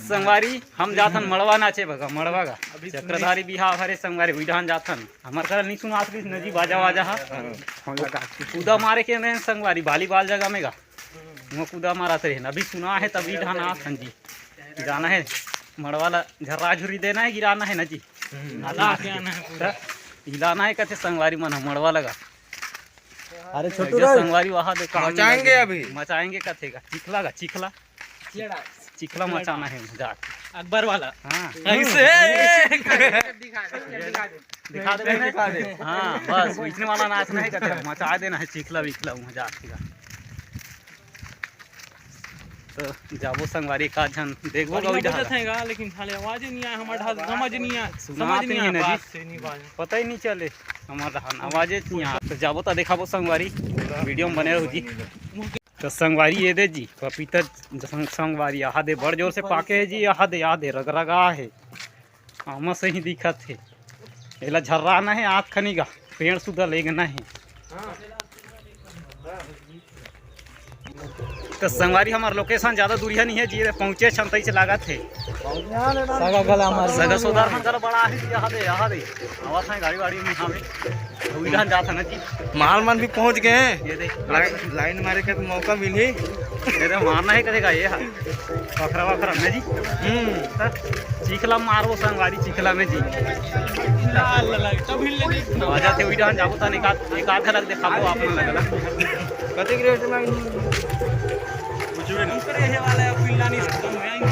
संगवारी हम जाथन मड़वा नाचे भगा मड़वा का चक्रधारी बिहाव हरे संगवारी विधान जाथन हमार कर नहीं सुना आखरी नजी बाजा वाजा हा कूदा मारे के नहीं संगवारी वॉलीबॉल जगह में गा वो कूदा मारा थे अभी सुना है तभी ढाना आथन जी जाना है मड़वाला झर्रा झुरी देना है गिराना है ना जी हिलाना है कहते संगवारी मन मड़वा लगा अरे छोटू संगवारी वहाँ मचाएंगे अभी मचाएंगे कथे का चिखला का चिखला चिखला मचाना है मजाक अकबर वाला। हाँ ऐसे दिखा दे हाँ बस बीचने वाला नाच नहीं कहते मचा देना है चिखला विखला मजाक का। तो जाबो संगवारी का झन देखबो गई ढाला लेकिन खाली आवाज नहीं आया हमारा समझ नहीं आया बात से नहीं बात पता ही नहीं चले हमारा आवाज नहीं आ। तो जाबो तो देखाबो संगवारी वीडियो में बने रहो जी। तो संगवारी ये दे जी पपीता संगवारी यहाँ दे बड़ जोर से पाके है जी यहाँ दे रगरगा है आमा से ही दिखत है एला झर्राना है आँख खनीगा पेड़ सुधा लेगना है। तो संगवारी हमार लोकेशन ज़्यादा दूरिया नहीं है जी पहुँचे क्षमता से लागत है सगा सोदार मन बड़ा है यहाँ दे आवाज है गाड़ी वाड़ी में यहाँ विधान जाता ना जी माल मन भी पहुंच गए हैं ये देख लाइन मारे का मौका मिली ये मारना है करेगा ये बखरा वखरा में जी चिखला मारो संगवारी चिखला में जी आजा थे विधान जाबो ता एक आध लग देखाबो आप मन लगला कते गिरे चला कुछ भी नहीं करे है वाला पिल्ला नहीं खत्म हो जाएंगे।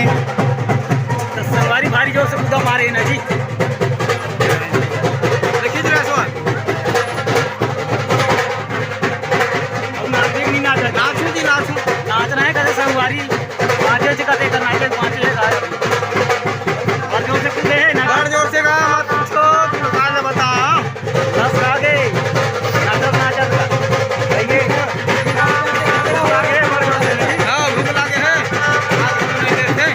तो संगवारी भारी जोर से कूदा मारे ना जी। देखिए जरा सवाल अब नाचे नहीं नाचा नाचू जी नाचू नाचना है कदे संगवारी पांचे से कदे करना है पांचे से सारे और जोर से कूदे है ना बड़ जोर से गा मत पूछो तुम काल बता बस आगे नाचत नाचत आइए आगे बढ़ बढ़ हां भूख लागे है आज नहीं देते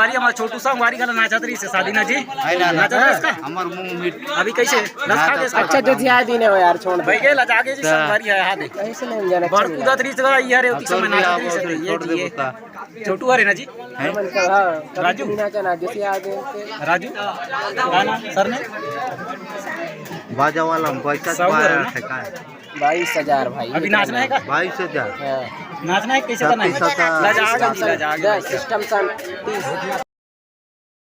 संगवारी हमारा छोटू संगवारी का नाचत रही से शादी ना जी नाचत रही इसका हमार मुंह मीट अभी कैसे रस खा के अच्छा जो जिया दिन है यार छोड़ भाई के लजा के जी संगवारी है हां दे कैसे नहीं जाना बड़ कूदत रही से ये रे उसी समय नाचत रही से ये छोटू अरे ना जी मन का हां राजू नाचा ना जैसे आ गए राजू गाना सर ने बाजा वाला पैसा सौ करो ना। ठेका 22,000 भाई अभी नाचना है का 22,000 हाँ। नाचना है कैसे करना है लजा के जी लजा के सिस्टम सन 30